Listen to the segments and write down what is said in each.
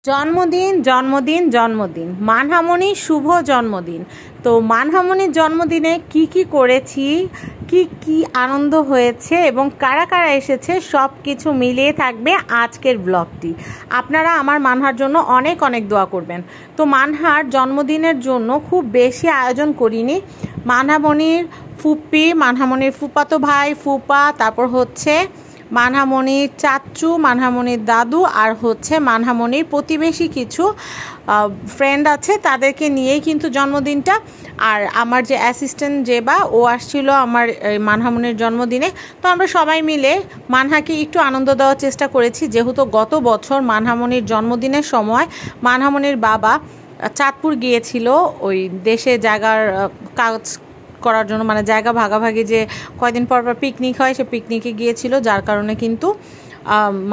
জন্মদিন জন্মদিন জন্মদিন মানহামনির শুভ জন্মদিন। তো মানহামনির জন্মদিনে কি করেছি, কি আনন্দ হয়েছে এবং কারা কারা এসেছে সব কিছু মিলিয়ে থাকবে আজকের ব্লগটি। আপনারা আমার মানহার জন্য অনেক অনেক দোয়া করবেন। তো মানহার জন্মদিনের জন্য খুব বেশি আয়োজন করিনি। মানহামনির ফুপ্পি, মানহামনির ফুপাতো ভাই, ফুপা, তারপর হচ্ছে মানহামনির চাচু, মানহামনির দাদু, আর হচ্ছে মানহামনির প্রতিবেশী কিছু ফ্রেন্ড আছে, তাদেরকে নিয়েই কিন্তু জন্মদিনটা। আর আমার যে অ্যাসিস্ট্যান্ট জেবা, ও আসছিল আমার মানহামনির জন্মদিনে। তো আমরা সবাই মিলে মানহাকে একটু আনন্দ দেওয়ার চেষ্টা করেছি, যেহেতু গত বছর মানহামনির জন্মদিনের সময় মানহামনির বাবা চাঁদপুর গিয়েছিল ওই দেশে জায়গার কাজ করার জন্য, মানে জায়গা ভাগাভাগি যে কয়দিন পর পর পিকনিক হয়, সে পিকনিকে গিয়েছিল, যার কারণে কিন্তু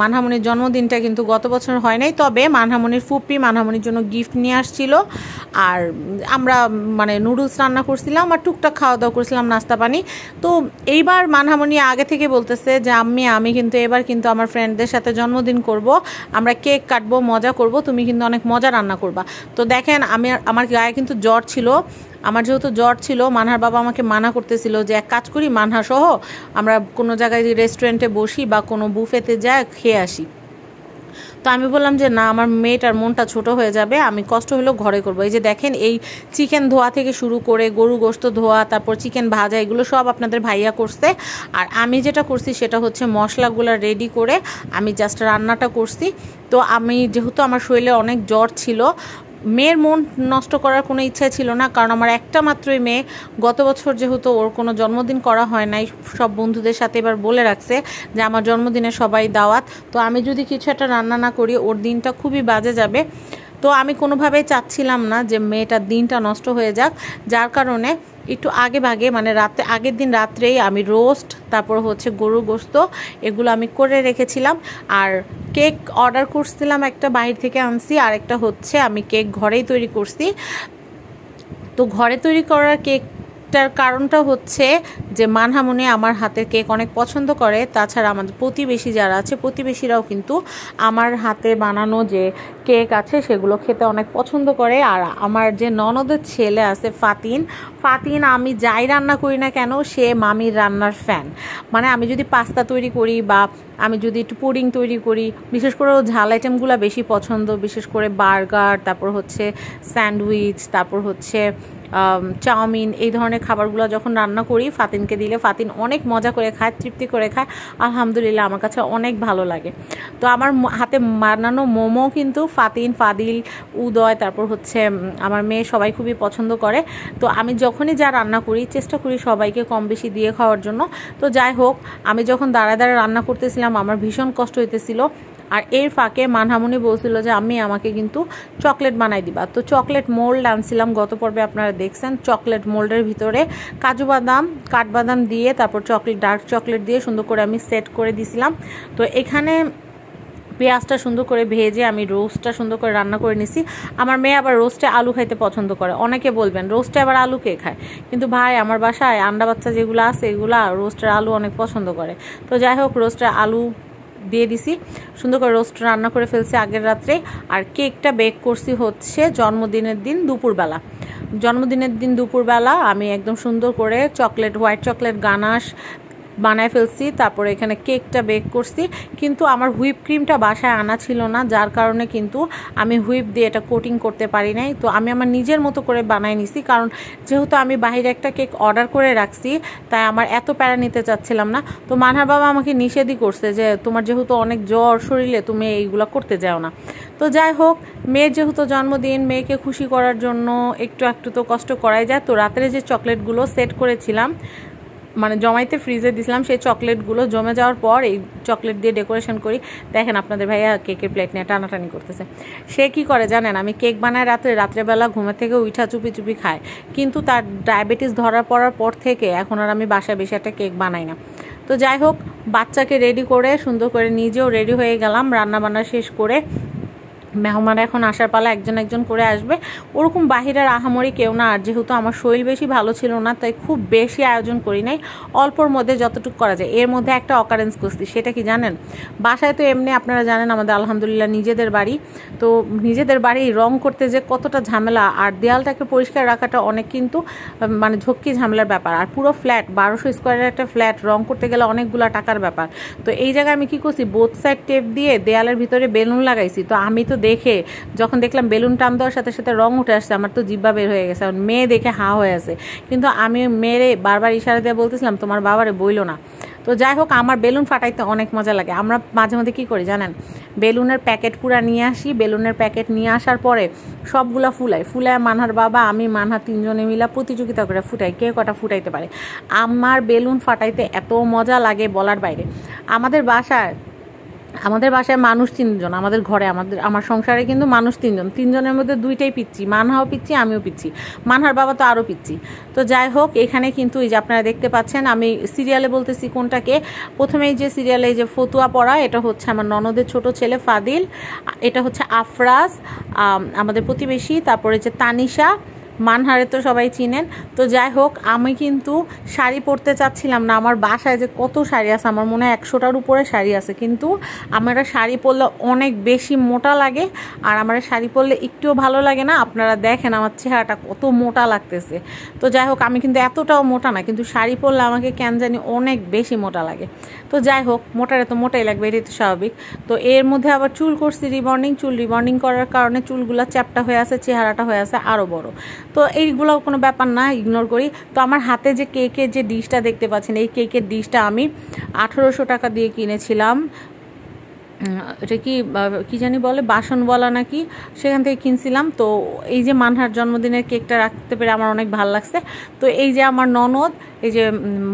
মানহামনির জন্মদিনটা কিন্তু গত বছর হয় নাই। তবে মানহামনির ফুপ্পি মানহামনির জন্য গিফট নিয়ে আসছিল, আর আমরা মানে নুডলস রান্না করছিলাম আর টুকটাক খাওয়া দাওয়া করছিলাম, নাস্তা পানি। তো এইবার মানহামনি আগে থেকে বলতেছে যে আমি কিন্তু এবার কিন্তু আমার ফ্রেন্ডদের সাথে জন্মদিন করব, আমরা কেক কাটবো, মজা করব, তুমি কিন্তু অনেক মজা রান্না করবা। তো দেখেন আমার গায়ে কিন্তু জ্বর ছিল। আমার যেহেতু জ্বর ছিল, মানহার বাবা আমাকে মানা করতেছিল যে এক কাজ করি, মানহা সহ আমরা কোনো জায়গায় রেস্টুরেন্টে বসি বা কোনো বুফেতে যাই, খেয়ে আসি। তো আমি বললাম যে না, আমার মেয়েটার মনটা ছোট হয়ে যাবে, আমি কষ্ট হলেও ঘরে করবো। এই যে দেখেন, এই চিকেন ধোয়া থেকে শুরু করে গরু গোশত ধোয়া, তারপর চিকেন ভাজা, এগুলো সব আপনাদের ভাইয়া করছে। আর আমি যেটা করছি সেটা হচ্ছে মশলাগুলো রেডি করে আমি জাস্ট রান্নাটা করছি। তো আমি যেহেতু আমার শরীরে অনেক জ্বর ছিল, মেয়ের মন নষ্ট করার কোনো ইচ্ছা ছিল না, কারণ আমার একটা মাত্রই মেয়ে। গত বছর যেহেতু ওর কোনো জন্মদিন করা হয় নাই, সব বন্ধুদের সাথে এবার বলে রাখছে যে আমার জন্মদিনে সবাই দাওয়াত। তো আমি যদি কিছু একটা রান্না না করি, ওর দিনটা খুবই বাজে যাবে। তো আমি কোনোভাবেই চাচ্ছিলাম না যে মেয়েটার দিনটা নষ্ট হয়ে যাক, যার কারণে একটু আগে ভাগে, মানে আগের দিন রাত্রেই আমি রোস্ট, তারপর হচ্ছে গরু গোশত, এগুলো আমি করে রেখেছিলাম। আর কেক অর্ডার করছিলাম, একটা বাইরে থেকে আনছি, আর একটা হচ্ছে আমি কেক ঘরেই তৈরি করছি। তো ঘরে তৈরি করার কেকটার কারণটা হচ্ছে যে মানহামনি আমার হাতের কেক অনেক পছন্দ করে। তাছাড়া আমাদের প্রতিবেশী যারা আছে, প্রতিবেশীরাও কিন্তু আমার হাতে বানানো যে কেক আছে সেগুলো খেতে অনেক পছন্দ করে। আর আমার যে ননদের ছেলে আছে ফাতিন, আমি যাই রান্না করি না কেন, সে মামির রান্নার ফ্যান। মানে আমি যদি পাস্তা তৈরি করি বা আমি যদি একটু পুডিং তৈরি করি, বিশেষ করে ঝাল আইটেমগুলো বেশি পছন্দ, বিশেষ করে বার্গার, তারপর হচ্ছে স্যান্ডউইচ, তারপর হচ্ছে চাউমিন, এই ধরনের খাবারগুলো যখন রান্না করি ফাতিনকে দিলে ফাতিন অনেক মজা করে খায়, তৃপ্তি করে খায়। আলহামদুলিল্লাহ, আমার কাছে অনেক ভালো লাগে। তো আমার হাতে বানানো মোমো কিন্তু ফাদিল, উদয়, তারপর হচ্ছে আমার মেয়ে সবাই খুবই পছন্দ করে। তো আমি যখনই যা রান্না করি চেষ্টা করি সবাইকে কম বেশি দিয়ে খাওয়ার জন্য। তো যাই হোক, আমি যখন দাঁড়ায় রান্না করতেছিলাম আমার ভীষণ কষ্ট হইতেছিল। আর এর ফাঁকে মানহামনি বলছিল যে আমাকে কিন্তু চকলেট বানাই দিবা। তো চকলেট মোল্ড আনছিলাম, গত পর্বে আপনারা দেখছেন। চকলেট মোল্ডের ভিতরে কাজু বাদাম, কাঠবাদাম দিয়ে, তারপর ডার্ক চকলেট দিয়ে সুন্দর করে আমি সেট করে দিছিলাম। তো এখানে পেঁয়াজটা সুন্দর করে ভেজে আমি রোস্টটা সুন্দর করে রান্না করে নিছি। আমার মেয়ে আবার রোস্টে আলু খাইতে পছন্দ করে। অনেকে বলবেন রোস্টে আবার আলু কে খায়, কিন্তু ভাই আমার বাসায় আন্ডা বাচ্চা যেগুলো আছে এগুলা রোস্টের আলু অনেক পছন্দ করে। তো যাই হোক, রোস্টের আলু দিয়ে দিছি, সুন্দর করে রোস্ট রান্না করে ফেলছি আগের রাত্রে। আর কেকটা বেক করছি হচ্ছে জন্মদিনের দিন দুপুরবেলা আমি একদম সুন্দর করে হোয়াইট চকলেট গানাশ বানায় ফেলছি। তারপরে এখানে কেকটা বেক করছি, কিন্তু আমার হুইপ ক্রিমটা বাসায় আনা ছিল না, যার কারণে কিন্তু আমি হুইপ দিয়ে এটা কোটিং করতে পারি নাই। তো আমি আমার নিজের মতো করে বানাই নিছি, কারণ যেহেতু আমি বাইরে একটা কেক অর্ডার করে রাখছি, তাই আমার এত প্যারা নিতে চাচ্ছিলাম না। তো মানহার বাবা আমাকে নিষেধই করছে যে তোমার যেহেতু অনেক জ্বর শরীরে, তুমি এইগুলো করতে যাও না। তো যাই হোক, মেয়ের যেহেতু জন্মদিন, মেয়েকে খুশি করার জন্য একটু তো কষ্ট করাই যায়। তো রাত্রে যে চকলেটগুলো সেট করেছিলাম, মানে জমাইতে ফ্রিজে দিয়েছিলাম, সেই চকলেটগুলো জমে যাওয়ার পর এই চকলেট দিয়ে ডেকোরেশন করি। দেখেন আপনাদের ভাইয়া কেকের প্লেট নিয়ে টানাটানি করতেছে। সে কি করে জানেন, আমি কেক বানাই রাত্রেবেলা ঘুমে থেকে উঠা চুপি খায়, কিন্তু তার ডায়াবেটিস ধরা পড়ার পর থেকে এখন আর আমি বাসায় বেশি একটা কেক বানাই না। তো যাই হোক, বাচ্চাকে রেডি করে সুন্দর করে নিজেও রেডি হয়ে গেলাম রান্না বান্না শেষ করে। মেহমান এখন আসার পালা একজন একজন করে আসবে, ওরকম বাহিরের আহামরি কেউ না। আর যেহেতু আমার শরীর বেশি ভালো ছিল না, তাই খুব বেশি আয়োজন করি নাই, অল্পর মধ্যে যতটুকু করা যায়। এর মধ্যে একটা অকারেন্স করছি, সেটা কি জানেন? বাসায় তো এমনি আপনারা জানেন আমাদের আলহামদুলিল্লাহ নিজেদের বাড়ি, তো নিজেদের বাড়ি রং করতে যে কতটা ঝামেলা, আর দেয়ালটাকে পরিষ্কার রাখাটা অনেক কিন্তু মানে ঝক্কি ঝামেলার ব্যাপার। আর পুরো ফ্ল্যাট 1200 স্কোয়ারের একটা ফ্ল্যাট রং করতে গেলে অনেকগুলো টাকার ব্যাপার। তো এই জায়গায় আমি কি করছি, বোথ সাইড টেপ দিয়ে দেয়ালের ভিতরে বেলুন লাগাইছি। তো আমি তো দেখে যখন দেখলাম বেলুন টান দেওয়ার সাথে সাথে রং উঠে আসছে, আমার তো জিব্বা বের হয়ে গেছে। মেয়ে দেখে হা হয়ে আছে, কিন্তু আমি মেয়েরে বারবার ইশারা দিয়ে বলতেছিলাম তোমার বাবারে বইলো না। তো যাই হোক, আমার বেলুন ফাটাইতে অনেক মজা লাগে। আমরা মাঝে মধ্যে কী করি জানেন, বেলুনের প্যাকেট পুরা নিয়ে আসি, বেলুনের প্যাকেট নিয়ে আসার পরে সবগুলা ফুলায় মানহার বাবা আমি মানহা তিনজনে মিলা প্রতিযোগিতা করে ফুটাই, কে কটা ফুটাইতে পারে। আমার বেলুন ফাটাইতে এত মজা লাগে বলার বাইরে। আমাদের বাসায় মানুষ 3 জন, আমাদের ঘরে আমার সংসারে কিন্তু মানুষ 3 জন, 3 জনের মধ্যে 2টাই পিচ্ছি, মানহাও পিচ্ছি আমিও পিচ্ছি, মানহার বাবা তো আরও পিচ্ছি। তো যাই হোক, এখানে কিন্তু এই যে আপনারা দেখতে পাচ্ছেন, আমি সিরিয়ালে বলতেছি কোনটাকে, প্রথমেই যে সিরিয়ালে এই যে ফতুয়া পড়া, এটা হচ্ছে আমার ননদের ছোট ছেলে ফাদিল, এটা হচ্ছে আফরাজ আমাদের প্রতিবেশী, তারপরে যে তানিশা, মানহারে তো সবাই চিনেন। তো যাই হোক, আমি কিন্তু শাড়ি পরতে চাচ্ছিলাম না, আমার বাসায় যে কত শাড়ি আছে, আমার মনে হয় 100টার উপরে শাড়ি আছে, কিন্তু আমার শাড়ি পরলে অনেক বেশি মোটা লাগে, আর আমার শাড়ি পরলে একটুও ভালো লাগে না। আপনারা দেখেন আমার চেহারাটা কত মোটা লাগতেছে। তো যাই হোক, আমি কিন্তু এতটাও মোটা না, কিন্তু শাড়ি পরলে আমাকে কেন জানি অনেক বেশি মোটা লাগে। তো যাই হোক, মোটারে তো মোটাই লাগবে, এটাই তো স্বাভাবিক। তো এর মধ্যে আবার চুল করছি রিবন্ডিং করার কারণে চুলগুলো চ্যাপটা হয়ে আছে, চেহারাটা হয়ে আছে আরও বড়। তো এইগুলো কোনো ব্যাপার না, ইগনোর করি। তো আমার হাতে যে কেকের যে ডিশটা দেখতে পাচ্ছেন, এই কেকের ডিশটা আমি 1800 টাকা দিয়ে কিনেছিলাম। এটা কি জানি বলে, বাসনওয়ালা নাকি, সেখান থেকে কিনছিলাম। তো এই যে মানহার জন্মদিনের কেকটা রাখতে পেরে আমার অনেক ভালো লাগছে। তো এই যে আমার ননদ, এই যে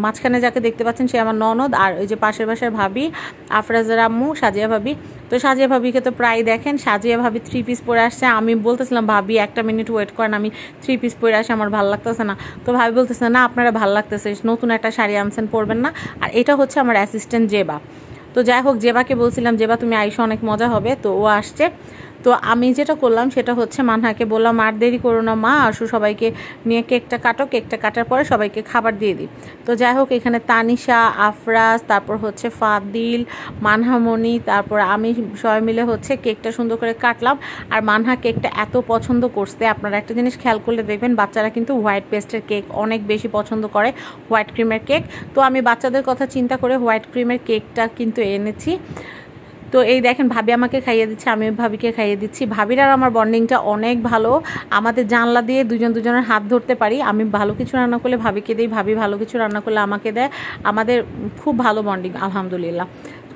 মাঝখানে যাকে দেখতে পাচ্ছেন সে আমার ননদ, আর ওই যে পাশের বাসার ভাবি আফরাজের আম্মু সাজিয়া ভাবি। তো সাজিয়া ভাবিকে তো প্রায় দেখেন, সাজিয়া ভাবি 3 পিস পরে আসছে। আমি বলতেছিলাম ভাবি একটা মিনিট ওয়েট করেন, আমি 3 পিস পরে আসে, আমার ভালো লাগতেছে না। তো ভাবি বলতেছে না আপনারা ভালো লাগতেছে, নতুন একটা শাড়ি আনছেন পরবেন না। আর এটা হচ্ছে আমার অ্যাসিস্ট্যান্ট জেবা। তো যাই হোক, জেবাকে বলছিলাম জেবা তুমি আইসো, অনেক মজা হবে। তো ও আসছে। তো আমি যেটা করলাম সেটা হচ্ছে মানহাকে বললাম আর দেরি করো না মা, আসো সবাইকে নিয়ে কেকটা কাটো, কেকটা কাটার পরে সবাইকে খাবার দিয়ে দিই। তো যাই হোক, এখানে তানিশা, আফরাজ, তারপর হচ্ছে ফাদিল, মানহামণি, তারপর আমি সবাই মিলে হচ্ছে কেকটা সুন্দর করে কাটলাম। আর মানহা কেকটা এত পছন্দ করছে, আপনারা একটা জিনিস খেয়াল করলে দেখবেন বাচ্চারা কিন্তু হোয়াইট পেস্টের কেক অনেক বেশি পছন্দ করে, হোয়াইট ক্রিমের কেক। তো আমি বাচ্চাদের কথা চিন্তা করে হোয়াইট ক্রিমের কেকটা কিন্তু এনেছি। তো এই দেখেন ভাবি আমাকে খাইয়ে দিচ্ছে, আমি ভাবিকে খাইয়ে দিচ্ছি। ভাবির আর আমার বন্ডিংটা অনেক ভালো, আমাদের জানলা দিয়ে দুজনের হাত ধরতে পারি। আমি ভালো কিছু রান্না করলে ভাবিকে দিই, ভাবি ভালো কিছু রান্না করলে আমাকে দেয়। আমাদের খুব ভালো বন্ডিং আলহামদুলিল্লাহ,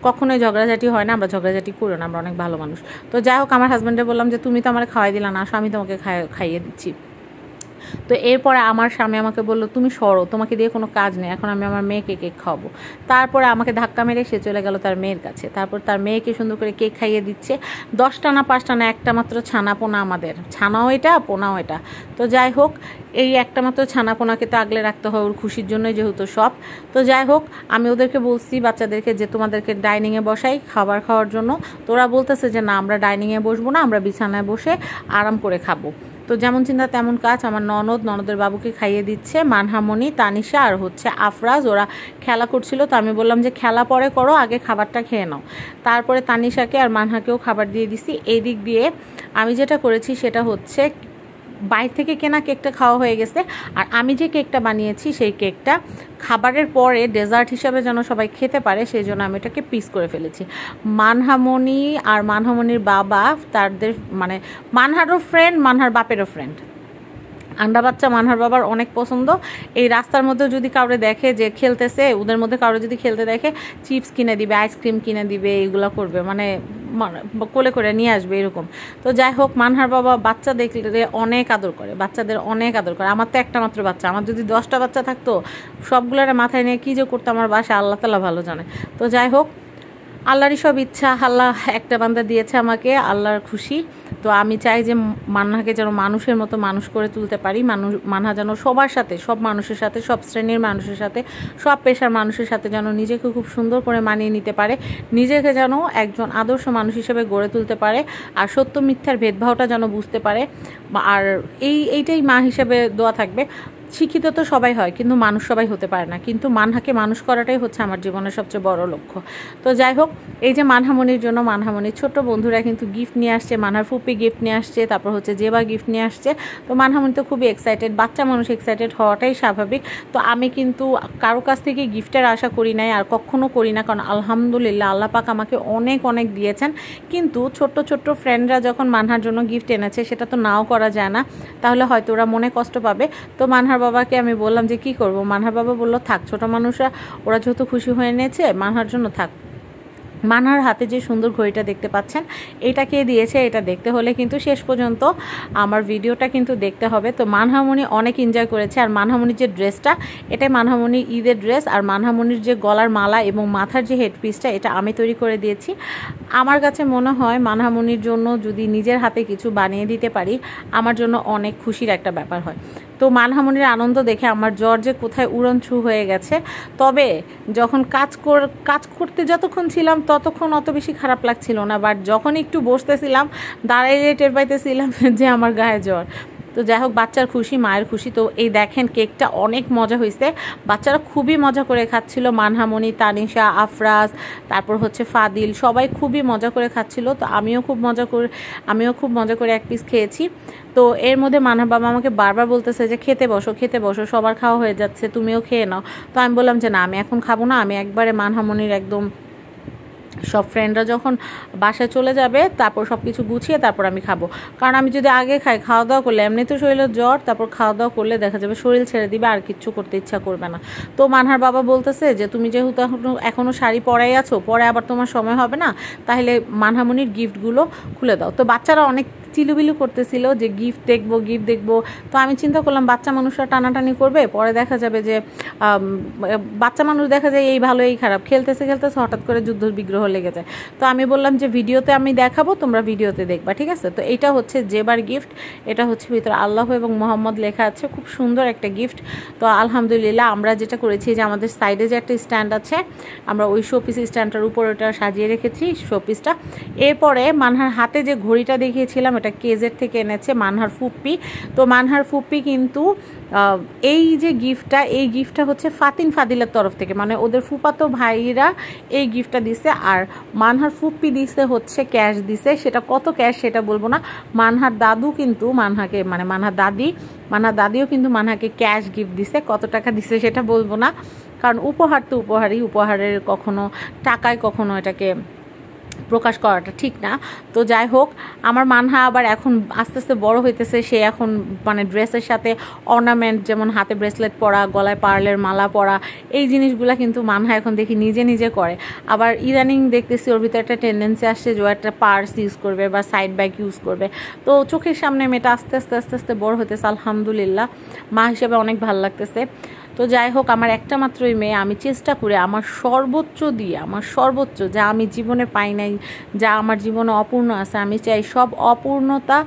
কখনোই ঝগড়াঝাটি হয় না, আমরা ঝগড়াঝাটি করি না, আমরা অনেক ভালো মানুষ। তো যাই হোক, আমার হাজব্যান্ডে বললাম যে তুমি তো আমার খাওয়াই দিলা না, আসো আমি তোমাকে খাইয়ে দিচ্ছি। তো এরপরে আমার স্বামী আমাকে বললো তুমি সরো, তোমাকে দিয়ে কোনো কাজ নেই, এখন আমি আমার মেয়েকে কেক খাওয়াবো। তারপরে আমাকে ধাক্কা মেরে সে চলে গেল তার মেয়ের কাছে। তারপর তার মেয়েকে সুন্দর করে কেক খাইয়ে দিচ্ছে। 10টা না 5টা না, একটা মাত্র ছানা পোনা, আমাদের ছানাও এটা পোনাও এটা। তো যাই হোক, এই একটা মাত্র ছানা পোনাকে তো আগলে রাখতে হয় ওর খুশির জন্যই যেহেতু সব। তো যাই হোক, আমি ওদেরকে বলছি বাচ্চাদেরকে যে তোমাদেরকে ডাইনিংয়ে বসাই খাবার খাওয়ার জন্য। তো ওরা বলতেছে যে না, আমরা ডাইনিংয়ে বসবো না, আমরা বিছানায় বসে আরাম করে খাবো। তো যেমন চিন্তা তেমন কাজ, আমার ননদের বাবুকে খাইয়ে দিচ্ছে, মানহামণি, তানিশা আর হচ্ছে আফরাজ, ওরা খেলা করছিল। তো আমি বললাম যে খেলা পরে করো, আগে খাবারটা খেয়ে নাও। তারপরে তানিশাকে আর মানহাকেও খাবার দিয়ে দিছি। এই দিক দিয়ে আমি যেটা করেছি সেটা হচ্ছে বাইরে থেকে কেনা কেকটা খাওয়া হয়ে গেছে, আর আমি যে কেকটা বানিয়েছি সেই কেকটা খাবারের পরে ডেজার্ট হিসাবে যেন সবাই খেতে পারে সেই জন্য আমি এটাকে পিস করে ফেলেছি। মানহামণি আর মানহামণির বাবা, তাদের মানে মানহারও ফ্রেন্ড, মানহার বাপেরও ফ্রেন্ড। আন্ডা বাচ্চা মানহার বাবার অনেক পছন্দ। এই রাস্তার মধ্যে যদি কাউরে দেখে যে খেলতেছে, ওদের মধ্যে কাউরে যদি খেলতে দেখে, চিপস কিনে দিবে, আইসক্রিম কিনে দিবে, এইগুলো করবে, মানে কোলে করে নিয়ে আসবে এরকম। তো যাই হোক, মানহার বাবা বাচ্চা দেখলে অনেক আদর করে, বাচ্চাদের অনেক আদর করে। আমার তো একটা মাত্র বাচ্চা, আমার যদি 10টা বাচ্চা থাকতো সবগুলোর মাথায় নিয়ে কী যে করতো আমার বাসায় আল্লাহ তাআলা ভালো জানে। তো যাই হোক, আল্লাহরই সব ইচ্ছা, আল্লাহ একটা বান্দা দিয়েছে আমাকে, আল্লাহর খুশি। তো আমি চাই যে মানহাকে যেন মানুষের মতো মানুষ করে তুলতে পারি, মানহা যেন সবার সাথে, সব মানুষের সাথে, সব শ্রেণীর মানুষের সাথে, সব পেশার মানুষের সাথে যেন নিজেকে খুব সুন্দর করে মানিয়ে নিতে পারে, নিজেকে যেন একজন আদর্শ মানুষ হিসেবে গড়ে তুলতে পারে, আর সত্য মিথ্যার ভেদভাবটা যেন বুঝতে পারে। আর এইটাই মা হিসেবে দোয়া থাকবে। শিক্ষিত তো সবাই হয়, কিন্তু মানুষ সবাই হতে পারে না, কিন্তু মানহাকে মানুষ করাটাই হচ্ছে আমার জীবনের সবচেয়ে বড় লক্ষ্য। তো যাই হোক, এই যে মানহামনির জন্য মানহামনির ছোট্ট বন্ধুরা কিন্তু গিফট নিয়ে আসছে, মানহার ফুপি গিফট নিয়ে আসছে, তারপর হচ্ছে জেবা গিফট নিয়ে আসছে। তো মানহামনি তো খুবই এক্সাইটেড, বাচ্চা মানুষ এক্সাইটেড হওয়াটাই স্বাভাবিক। তো আমি কিন্তু কারো কাছ থেকে গিফটের আশা করি নাই, আর কখনো করি না, কারণ আলহামদুলিল্লাহ আল্লাহ পাক আমাকে অনেক অনেক দিয়েছেন। কিন্তু ছোট্ট ছোট্ট ফ্রেন্ডরা যখন মানহার জন্য গিফট এনেছে, সেটা তো নাও করা যায় না, তাহলে হয়তো ওরা মনে কষ্ট পাবে। তো মানহার বাবাকে আমি বললাম যে কি করব, মানহার বাবা বলল থাক, ছোট মানুষরা ওরা যেহেতু খুশি হয়ে নিয়েছে, মানহার জন্য থাক। মানহার হাতে যে সুন্দর ঘড়িটা দেখতে পাচ্ছেন, এটা কে দিয়েছে, এটা দেখতে হলে কিন্তু শেষ পর্যন্ত আমার ভিডিওটা কিন্তু দেখতে হবে। তো মানহামনি অনেক এনজয় করেছে, আর মানহামনির যে ড্রেসটা, এটাই মানহামনির ঈদের ড্রেস, আর মানহামনির যে গলার মালা এবং মাথার যে হেডপিসটা, এটা আমি তৈরি করে দিয়েছি। আমার কাছে মনে হয় মানহামনির জন্য যদি নিজের হাতে কিছু বানিয়ে দিতে পারি, আমার জন্য অনেক খুশির একটা ব্যাপার হয়। তো মানহামনির আনন্দ দেখে আমার জ্বর যে কোথায় উড়নছু হয়ে গেছে। তবে যখন কাজ করতে যতক্ষণ ছিলাম ততক্ষণ অত বেশি খারাপ লাগছিল না, বাট যখন একটু বসতেছিলাম, দাঁড়াইলে টের পাইতেছিলাম যে আমার গায়ে জ্বর। তো যাই হোক, বাচ্চার খুশি মায়ের খুশি। তো এই দেখেন, কেকটা অনেক মজা হয়েছে, বাচ্চারা খুবই মজা করে খাচ্ছিল, মানহামনি, তানিশা, আফরাজ, তারপর হচ্ছে ফাদিল, সবাই খুবই মজা করে খাচ্ছিল। তো আমিও খুব মজা করে এক পিস খেয়েছি। তো এর মধ্যে মানহার বাবা আমাকে বারবার বলতেছে যে খেতে বসো, সবার খাওয়া হয়ে যাচ্ছে, তুমিও খেয়ে নাও। তো আমি বললাম যে না, আমি এখন খাবো না, আমি একবারে মানহামনির একদম সব ফ্রেন্ডরা যখন বাসায় চলে যাবে, তারপর সব কিছু গুছিয়ে তারপর আমি খাবো। কারণ আমি যদি আগে খাই, খাওয়া দাওয়া করলে এমনি তো শরীরের জ্বর, তারপর খাওয়া দাওয়া করলে দেখা যাবে শরীর ছেড়ে দিবে, আর কিচ্ছু করতে ইচ্ছা করবে না। তো মানহার বাবা বলতেছে যে তুমি যেহেতু এখনও শাড়ি পরাই আছো, পরে আবার তোমার সময় হবে না, তাহলে মানহামনির গিফটগুলো খুলে দাও। তো বাচ্চারা অনেক চিলুবিলু করতেছিল যে গিফট দেখবো। তো আমি চিন্তা করলাম বাচ্চা মানুষরা টানাটানি করবে, পরে দেখা যাবে যে বাচ্চা মানুষ দেখা যায় এই ভালো এই খারাপ, খেলতেছে হঠাৎ করে যুদ্ধ বিগ্রহ লেগে যায়। তো আমি বললাম যে ভিডিওতে আমি দেখাবো, তোমরা ভিডিওতে দেখবা, ঠিক আছে। তো এটা হচ্ছে জেবার গিফট, এটা হচ্ছে ভিতরে আল্লাহ এবং মোহাম্মদ লেখা আছে, খুব সুন্দর একটা গিফট। তো আলহামদুলিল্লাহ আমরা যেটা করেছি যে আমাদের সাইডে যে একটা স্ট্যান্ড আছে, আমরা ওই শোপিস স্ট্যান্ডটার উপর ওটা সাজিয়ে রেখেছি শোপিসটা। এরপরে মানহার হাতে যে ঘড়িটা দেখিয়েছিলাম, এটা কেজের থেকে এনেছে মানহার ফুপ্পি। তো মানহার ফুপ্পি কিন্তু এই যে গিফটটা হচ্ছে ফাদিলের তরফ থেকে, মানে ওদের ফুপাতো ভাইরা এই গিফটটা দিছে, আর মানহার ফুপ্পি দিছে হচ্ছে ক্যাশ দিছে। সেটা কত ক্যাশ সেটা বলবো না, মানহার দাদু কিন্তু মানহাকে, মানে মানহার দাদিও কিন্তু মানহাকে ক্যাশ গিফট দিছে। কত টাকা দিছে সেটা বলবো না, কারণ উপহার তো উপহারের কখনো টাকায় কখনো এটাকে প্রকাশ করাটা ঠিক না। তো যাই হোক, আমার মানহা আবার এখন আস্তে আস্তে বড় হইতেছে, সে এখন মানে ড্রেসের সাথে অর্নামেন্ট, যেমন হাতে ব্রেসলেট পরা, গলায় পার্লের মালা পরা, এই জিনিসগুলা কিন্তু মানহা এখন দেখি নিজে করে। আবার ইদানিং দেখতেছি ওর ভিতরে একটা টেন্ডেন্সি আসছে যে ও একটা পার্স ইউজ করবে বা সাইড ব্যাগ ইউজ করবে। তো চোখের সামনে মেয়েটা আস্তে আস্তে বড় হইতেছে, আলহামদুলিল্লাহ মা হিসেবে অনেক ভালো লাগতেছে। তো যাই হোক, আমার একটা মাত্রই মেয়ে, আমি চেষ্টা করে আমার সর্বোচ্চ যা আমি জীবনে পাই নাই, যা আমার জীবনে অপূর্ণ আছে, আমি চাই সব অপূর্ণতা,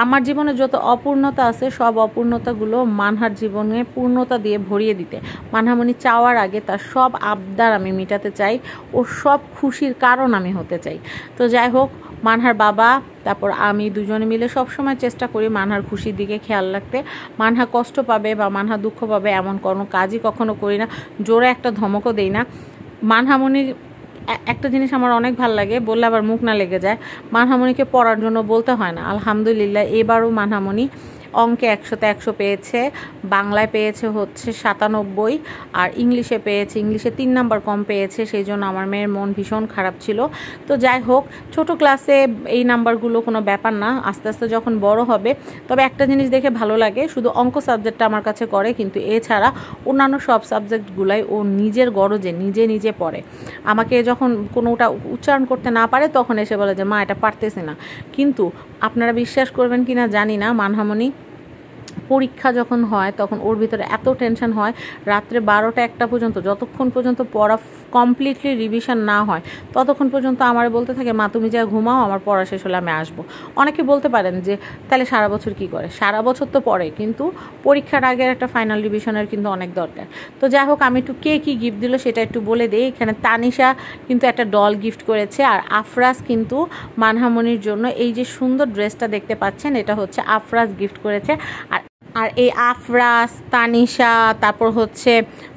আমার জীবনে যত অপূর্ণতা আছে সব অপূর্ণতাগুলো মানহার জীবনে পূর্ণতা দিয়ে ভরিয়ে দিতে। মানহামনি চাওয়ার আগে তার সব আবদার আমি মেটাতে চাই, ও সব খুশির কারণ আমি হতে চাই। তো যাই হোক, মানহার বাবা তারপর আমি দুজনে মিলে সবসময় চেষ্টা করি মানহার খুশির দিকে খেয়াল রাখতে। মানহা কষ্ট পাবে বা মানহা দুঃখ পাবে এমন কোনো কাজই কখনো করি না, জোরে একটা ধমকও দেই না। মানহামনির একটা জিনিস আমার অনেক ভালো লাগে, বললে আবার মুখ না লেগে যায়, মানহামনিকে পড়ার জন্য বলতে হয় না। আলহামদুলিল্লাহ এবারও মানহামনি অঙ্কে 100তে 100 পেয়েছে, বাংলায় পেয়েছে হচ্ছে 97, আর ইংলিশে 3 নাম্বার কম পেয়েছে। সেই জন্য আমার মেয়ের মন ভীষণ খারাপ ছিল। তো যাই হোক, ছোট ক্লাসে এই নাম্বারগুলো কোনো ব্যাপার না, আস্তে আস্তে যখন বড় হবে। তবে একটা জিনিস দেখে ভালো লাগে, শুধু অঙ্ক সাবজেক্টটা আমার কাছে করে, কিন্তু এছাড়া অন্যান্য সব সাবজেক্টগুলাই ও নিজের গরজে নিজে পড়ে। আমাকে যখন কোনোটা উচ্চারণ করতে না পারে তখন এসে বলে যে মা এটা পারতেছি না। কিন্তু আপনারা বিশ্বাস করবেন কিনা জানি না, মানহামনি পরীক্ষা যখন হয় তখন ওর ভিতরে এত টেনশন হয়, রাত্রে 12টা 1টা পর্যন্ত, যতক্ষণ পর্যন্ত পড়া কমপ্লিটলি রিভিশন না হয় ততক্ষণ পর্যন্ত আমার বলতে থাকে, মা তুমি যা ঘুমাও, আমার পড়া শেষ হলে আমি আসবো। অনেকে বলতে পারেন যে তাহলে সারা বছর কি করে? সারা বছর তো পড়ে, কিন্তু পরীক্ষার আগের একটা ফাইনাল রিভিশনের কিন্তু অনেক দরকার। তো যাই হোক, আমি একটু কে কী গিফট দিল সেটা একটু বলে দিই। এখানে তানিশা কিন্তু একটা ডল গিফট করেছে, আর আফরাজ কিন্তু মানহামনির জন্য এই যে সুন্দর ড্রেসটা দেখতে পাচ্ছেন, এটা হচ্ছে আফরাজ গিফট করেছে। আর এই আফরাজ, তানিশা, তারপর হচ্ছে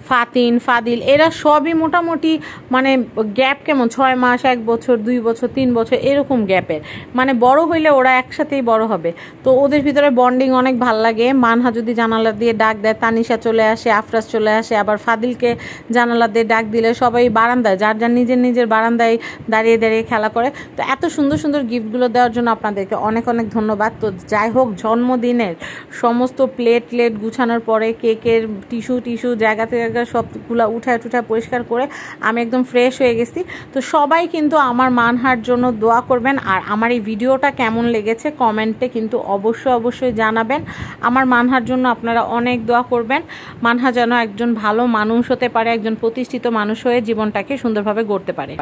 ফাতিন, ফাদিল, এরা সবই মোটামুটি মানে গ্যাপ কেমন 6 মাস, 1 বছর, 2 বছর, 3 বছর এরকম গ্যাপের, মানে বড় হইলে ওরা একসাথেই বড় হবে। তো ওদের ভিতরে বন্ডিং অনেক ভাল লাগে। মানহা যদি জানালা দিয়ে ডাক দেয়, তানিশা চলে আসে, আফরাজ চলে আসে, আবার ফাদিলকে জানালা দিয়ে ডাক দিলে সবাই বারান্দায়, যার যার নিজের নিজের বারান্দায় দাঁড়িয়ে দাঁড়িয়ে খেলা করে। তো এত সুন্দর সুন্দর গিফটগুলো দেওয়ার জন্য আপনাদেরকে অনেক অনেক ধন্যবাদ। তো যাই হোক, জন্মদিনের সমস্ত প্লেট গুছানোর পরে কেকের টিস্যু জায়গা থেকে সবগুলো উঠায় পরিষ্কার করে আমি একদম ফ্রেশ হয়ে গেছি। তো সবাই কিন্তু আমার মানহার জন্য দোয়া করবেন, আর আমার এই ভিডিওটা কেমন লেগেছে কমেন্টে কিন্তু অবশ্যই জানাবেন। আমার মানহার জন্য আপনারা অনেক দোয়া করবেন, মানহা যেন একজন ভালো মানুষ হতে পারে, একজন প্রতিষ্ঠিত মানুষ হয়ে জীবনটাকে সুন্দরভাবে গড়তে পারে।